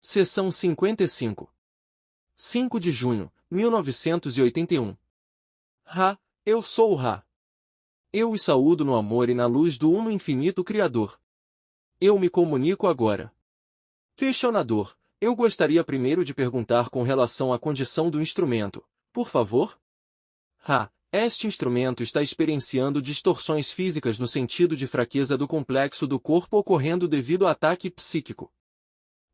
Seção 55. 5 de junho, 1981. Ra, eu sou o Ra. Eu os saúdo no amor e na luz do Uno Infinito Criador. Eu me comunico agora. Questionador, eu gostaria primeiro de perguntar com relação à condição do instrumento, por favor? Ra, este instrumento está experienciando distorções físicas no sentido de fraqueza do complexo do corpo ocorrendo devido ao ataque psíquico.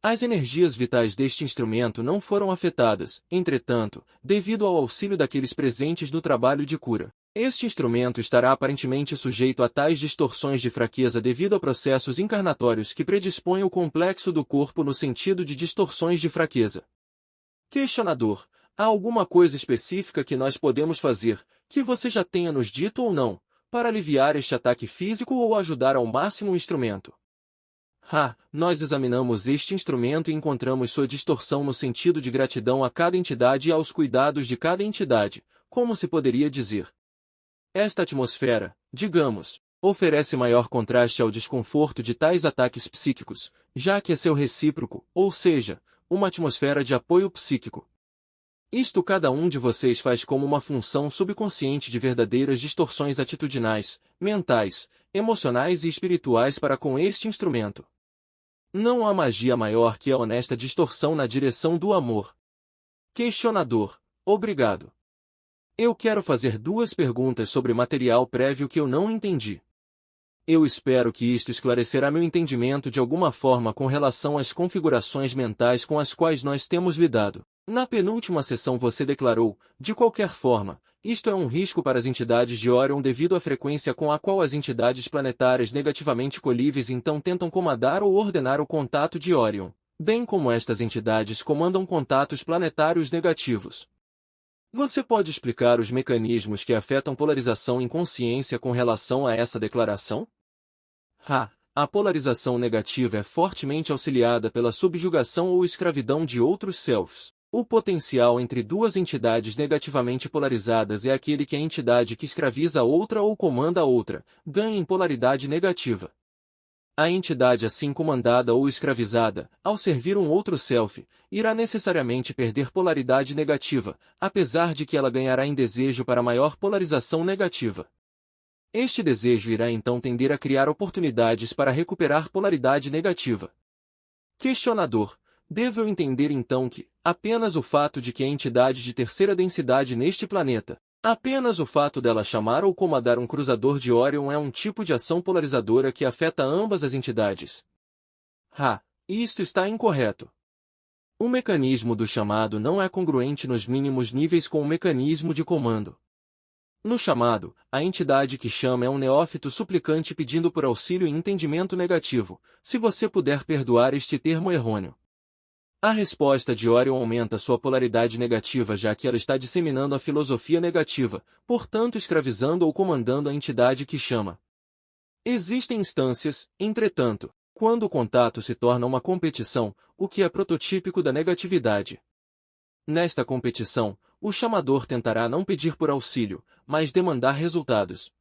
As energias vitais deste instrumento não foram afetadas, entretanto, devido ao auxílio daqueles presentes no trabalho de cura. Este instrumento estará aparentemente sujeito a tais distorções de fraqueza devido a processos encarnatórios que predispõem o complexo do corpo no sentido de distorções de fraqueza. Questionador, há alguma coisa específica que nós podemos fazer, que você já tenha nos dito ou não, para aliviar este ataque físico ou ajudar ao máximo o instrumento? Nós examinamos este instrumento e encontramos sua distorção no sentido de gratidão a cada entidade e aos cuidados de cada entidade, como se poderia dizer. Esta atmosfera, digamos, oferece maior contraste ao desconforto de tais ataques psíquicos, já que é seu recíproco, ou seja, uma atmosfera de apoio psíquico. Isto cada um de vocês faz como uma função subconsciente de verdadeiras distorções atitudinais, mentais, emocionais e espirituais para com este instrumento. Não há magia maior que a honesta distorção na direção do amor. Questionador, obrigado. Eu quero fazer duas perguntas sobre material prévio que eu não entendi. Eu espero que isto esclarecerá meu entendimento de alguma forma com relação às configurações mentais com as quais nós temos lidado. Na penúltima sessão você declarou, de qualquer forma, isto é um risco para as entidades de Orion devido à frequência com a qual as entidades planetárias negativamente colíveis então tentam comandar ou ordenar o contato de Orion, bem como estas entidades comandam contatos planetários negativos. Você pode explicar os mecanismos que afetam polarização em consciência com relação a essa declaração? A polarização negativa é fortemente auxiliada pela subjugação ou escravidão de outros selves. O potencial entre duas entidades negativamente polarizadas é aquele que a entidade que escraviza a outra ou comanda a outra, ganha em polaridade negativa. A entidade assim comandada ou escravizada, ao servir um outro self, irá necessariamente perder polaridade negativa, apesar de que ela ganhará em desejo para maior polarização negativa. Este desejo irá então tender a criar oportunidades para recuperar polaridade negativa. Questionador, devo eu entender então que, apenas o fato de que a entidade de terceira densidade neste planeta, apenas o fato dela chamar ou comandar um cruzador de Orion é um tipo de ação polarizadora que afeta ambas as entidades? Isto está incorreto. O mecanismo do chamado não é congruente nos mínimos níveis com o mecanismo de comando. No chamado, a entidade que chama é um neófito suplicante pedindo por auxílio e entendimento negativo, se você puder perdoar este termo errôneo. A resposta de Orion aumenta sua polaridade negativa já que ela está disseminando a filosofia negativa, portanto escravizando ou comandando a entidade que chama. Existem instâncias, entretanto, quando o contato se torna uma competição, o que é prototípico da negatividade. Nesta competição, o chamador tentará não pedir por auxílio, mas demandar resultados.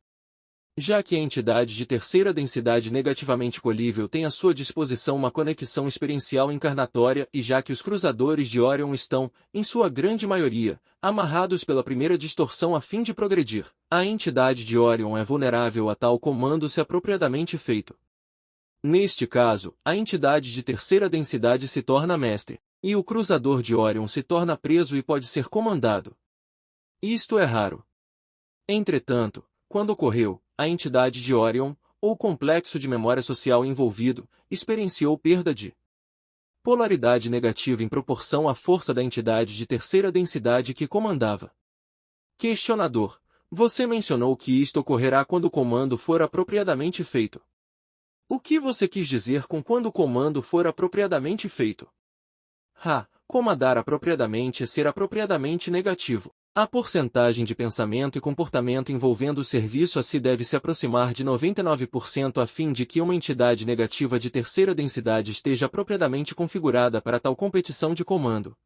Já que a entidade de terceira densidade negativamente colível tem à sua disposição uma conexão experiencial encarnatória e já que os cruzadores de Orion estão, em sua grande maioria, amarrados pela primeira distorção a fim de progredir, a entidade de Orion é vulnerável a tal comando se apropriadamente feito. Neste caso, a entidade de terceira densidade se torna mestre, e o cruzador de Orion se torna preso e pode ser comandado. Isto é raro. Entretanto, quando ocorreu, a entidade de Orion, ou complexo de memória social envolvido, experienciou perda de polaridade negativa em proporção à força da entidade de terceira densidade que comandava. Questionador, você mencionou que isto ocorrerá quando o comando for apropriadamente feito. O que você quis dizer com quando o comando for apropriadamente feito? Comandar apropriadamente é ser apropriadamente negativo. A porcentagem de pensamento e comportamento envolvendo o serviço a si deve se aproximar de 99% a fim de que uma entidade negativa de terceira densidade esteja apropriadamente configurada para tal competição de comando.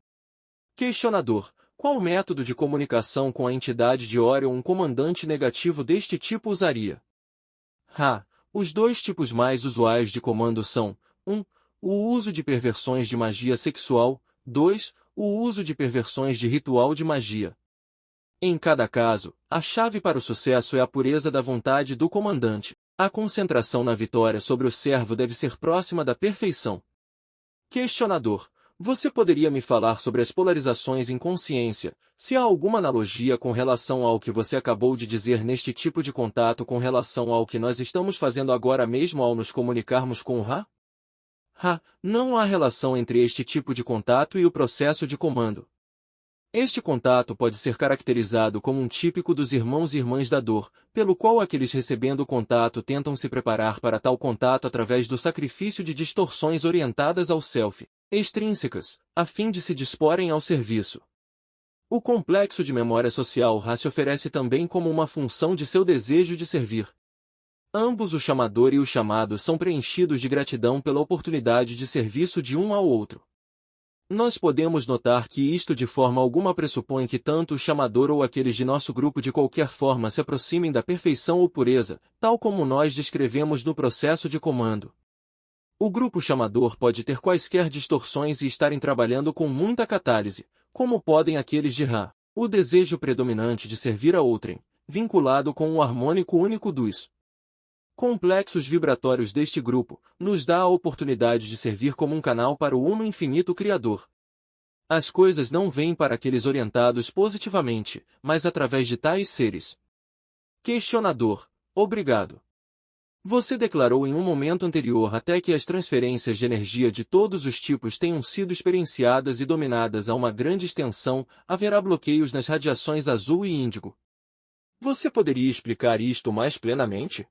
Questionador, qual método de comunicação com a entidade de Orion um comandante negativo deste tipo usaria? Os dois tipos mais usuais de comando são, 1. O uso de perversões de magia sexual. 2. O uso de perversões de ritual de magia. Em cada caso, a chave para o sucesso é a pureza da vontade do comandante. A concentração na vitória sobre o servo deve ser próxima da perfeição. Questionador. Você poderia me falar sobre as polarizações em consciência, se há alguma analogia com relação ao que você acabou de dizer neste tipo de contato com relação ao que nós estamos fazendo agora mesmo ao nos comunicarmos com o Ra? Não há relação entre este tipo de contato e o processo de comando. Este contato pode ser caracterizado como um típico dos irmãos e irmãs da dor, pelo qual aqueles recebendo o contato tentam se preparar para tal contato através do sacrifício de distorções orientadas ao self, extrínsecas, a fim de se disporem ao serviço. O complexo de memória social Ra se oferece também como uma função de seu desejo de servir. Ambos o chamador e o chamado são preenchidos de gratidão pela oportunidade de serviço de um ao outro. Nós podemos notar que isto de forma alguma pressupõe que tanto o chamador ou aqueles de nosso grupo de qualquer forma se aproximem da perfeição ou pureza, tal como nós descrevemos no processo de comando. O grupo chamador pode ter quaisquer distorções e estarem trabalhando com muita catálise, como podem aqueles de Ra, o desejo predominante de servir a outrem, vinculado com o harmônico único dos complexos vibratórios deste grupo, nos dá a oportunidade de servir como um canal para o Uno Infinito Criador. As coisas não vêm para aqueles orientados positivamente, mas através de tais seres. Questionador. Obrigado. Você declarou em um momento anterior até que as transferências de energia de todos os tipos tenham sido experienciadas e dominadas a uma grande extensão, haverá bloqueios nas radiações azul e índigo. Você poderia explicar isto mais plenamente?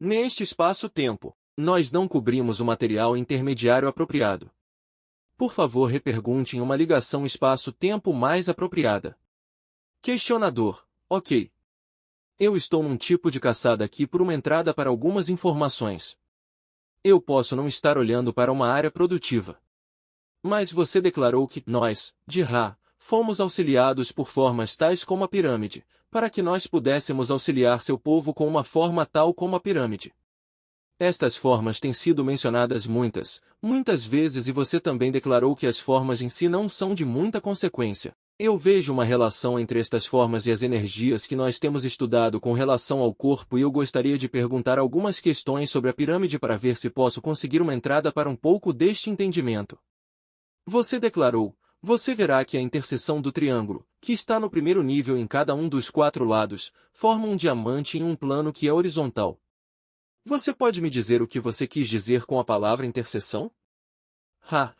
Neste espaço-tempo, nós não cobrimos o material intermediário apropriado. Por favor, repergunte em uma ligação espaço-tempo mais apropriada. Questionador. Ok. Eu estou num tipo de caçada aqui por uma entrada para algumas informações. Eu posso não estar olhando para uma área produtiva. Mas você declarou que nós, de Ra, fomos auxiliados por formas tais como a pirâmide, para que nós pudéssemos auxiliar seu povo com uma forma tal como a pirâmide. Estas formas têm sido mencionadas muitas vezes e você também declarou que as formas em si não são de muita consequência. Eu vejo uma relação entre estas formas e as energias que nós temos estudado com relação ao corpo e eu gostaria de perguntar algumas questões sobre a pirâmide para ver se posso conseguir uma entrada para um pouco deste entendimento. Você declarou: você verá que a interseção do triângulo, que está no primeiro nível em cada um dos 4 lados, forma um diamante em um plano que é horizontal. Você pode me dizer o que você quis dizer com a palavra interseção?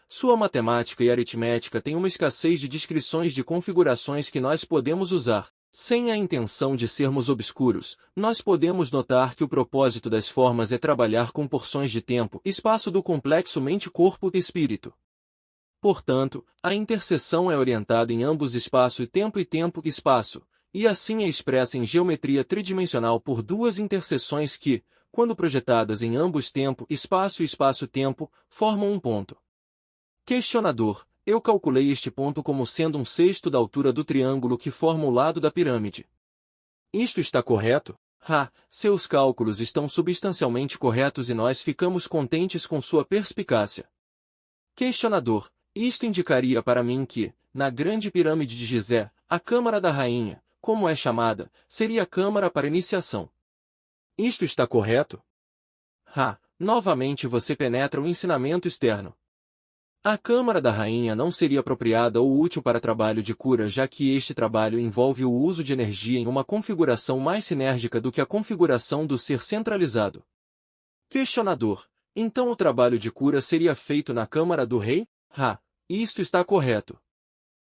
Sua matemática e aritmética têm uma escassez de descrições de configurações que nós podemos usar. Sem a intenção de sermos obscuros, nós podemos notar que o propósito das formas é trabalhar com porções de tempo, espaço do complexo mente-corpo-espírito. Portanto, a interseção é orientada em ambos espaço e tempo-espaço, e assim é expressa em geometria tridimensional por duas interseções que, quando projetadas em ambos tempo-espaço e espaço-tempo, formam um ponto. Questionador. Eu calculei este ponto como sendo 1/6 da altura do triângulo que forma o lado da pirâmide. Isto está correto? Seus cálculos estão substancialmente corretos e nós ficamos contentes com sua perspicácia. Questionador. Isto indicaria para mim que, na grande pirâmide de Gizé, a Câmara da Rainha, como é chamada, seria a Câmara para iniciação. Isto está correto? Novamente você penetra o ensinamento externo. A Câmara da Rainha não seria apropriada ou útil para trabalho de cura, já que este trabalho envolve o uso de energia em uma configuração mais sinérgica do que a configuração do ser centralizado. Questionador. Então o trabalho de cura seria feito na Câmara do Rei? Isto está correto.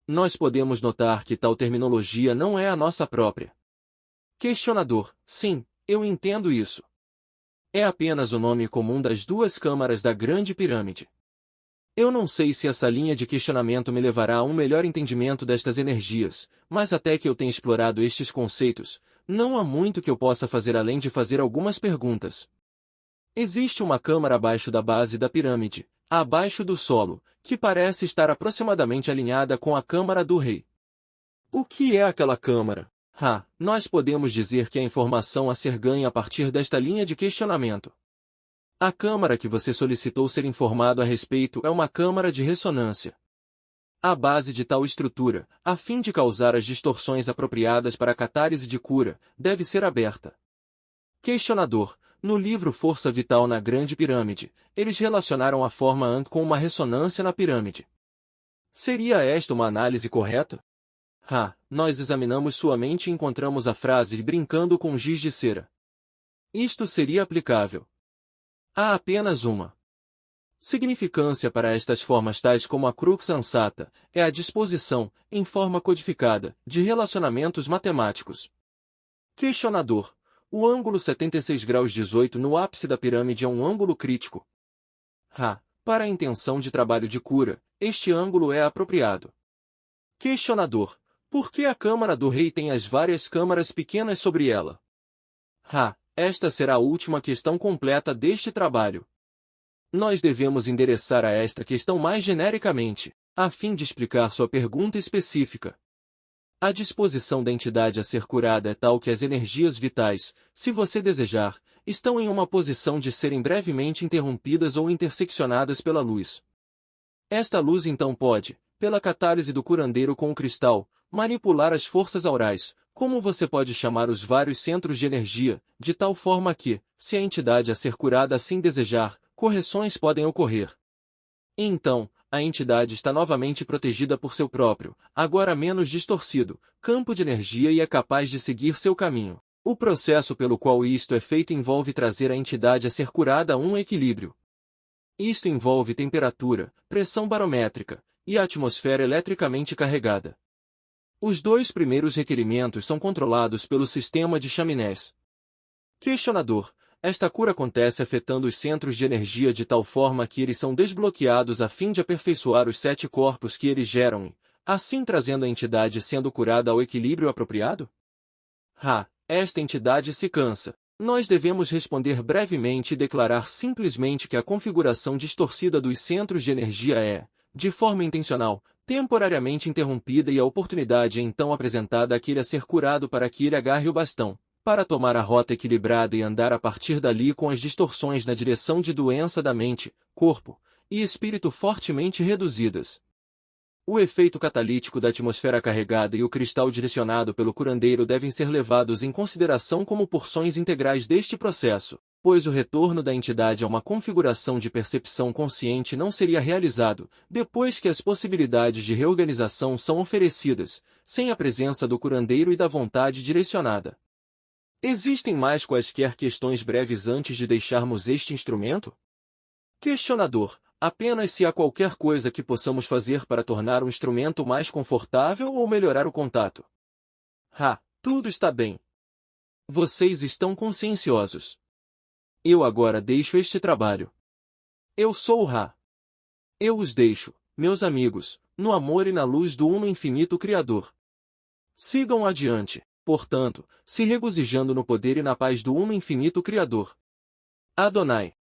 Nós podemos notar que tal terminologia não é a nossa própria. Questionador. Sim, eu entendo isso. É apenas o nome comum das duas câmaras da Grande Pirâmide. Eu não sei se essa linha de questionamento me levará a um melhor entendimento destas energias, mas até que eu tenha explorado estes conceitos, não há muito que eu possa fazer além de fazer algumas perguntas. Existe uma câmara abaixo da base da pirâmide, abaixo do solo, que parece estar aproximadamente alinhada com a Câmara do Rei. O que é aquela câmara? Nós podemos dizer que a informação a ser ganha a partir desta linha de questionamento. A câmara que você solicitou ser informado a respeito é uma câmara de ressonância. A base de tal estrutura, a fim de causar as distorções apropriadas para a catálise de cura, deve ser aberta. Questionador. No livro Força Vital na Grande Pirâmide, eles relacionaram a forma ANT com uma ressonância na pirâmide. Seria esta uma análise correta? Nós examinamos sua mente e encontramos a frase brincando com giz de cera. Isto seria aplicável. Há apenas uma significância para estas formas tais como a crux ansata, é a disposição, em forma codificada, de relacionamentos matemáticos. Questionador. O ângulo 76 graus 18 no ápice da pirâmide é um ângulo crítico. Para a intenção de trabalho de cura, este ângulo é apropriado. Questionador. Por que a câmara do rei tem as várias câmaras pequenas sobre ela? Esta será a última questão completa deste trabalho. Nós devemos endereçar a esta questão mais genericamente, a fim de explicar sua pergunta específica. A disposição da entidade a ser curada é tal que as energias vitais, se você desejar, estão em uma posição de serem brevemente interrompidas ou interseccionadas pela luz. Esta luz então pode, pela catálise do curandeiro com o cristal, manipular as forças aurais, como você pode chamar os vários centros de energia, de tal forma que, se a entidade a ser curada assim desejar, correções podem ocorrer. Então, a entidade está novamente protegida por seu próprio, agora menos distorcido, campo de energia e é capaz de seguir seu caminho. O processo pelo qual isto é feito envolve trazer a entidade a ser curada a um equilíbrio. Isto envolve temperatura, pressão barométrica e a atmosfera eletricamente carregada. Os dois primeiros requerimentos são controlados pelo sistema de chaminés. Questionador. Esta cura acontece afetando os centros de energia de tal forma que eles são desbloqueados a fim de aperfeiçoar os 7 corpos que eles geram e, assim trazendo a entidade sendo curada ao equilíbrio apropriado? Esta entidade se cansa. Nós devemos responder brevemente e declarar simplesmente que a configuração distorcida dos centros de energia é, de forma intencional, temporariamente interrompida e a oportunidade é então apresentada àquele a ser curado para que ele agarre o bastão, para tomar a rota equilibrada e andar a partir dali com as distorções na direção de doença da mente, corpo e espírito fortemente reduzidas. O efeito catalítico da atmosfera carregada e o cristal direcionado pelo curandeiro devem ser levados em consideração como porções integrais deste processo, pois o retorno da entidade a uma configuração de percepção consciente não seria realizado, depois que as possibilidades de reorganização são oferecidas, sem a presença do curandeiro e da vontade direcionada. Existem mais quaisquer questões breves antes de deixarmos este instrumento? Questionador. Apenas se há qualquer coisa que possamos fazer para tornar o instrumento mais confortável ou melhorar o contato. Tudo está bem. Vocês estão conscienciosos. Eu agora deixo este trabalho. Eu sou o Ra. Eu os deixo, meus amigos, no amor e na luz do Uno Infinito Criador. Sigam adiante, portanto, se regozijando no poder e na paz do Uno Infinito Criador. Adonai.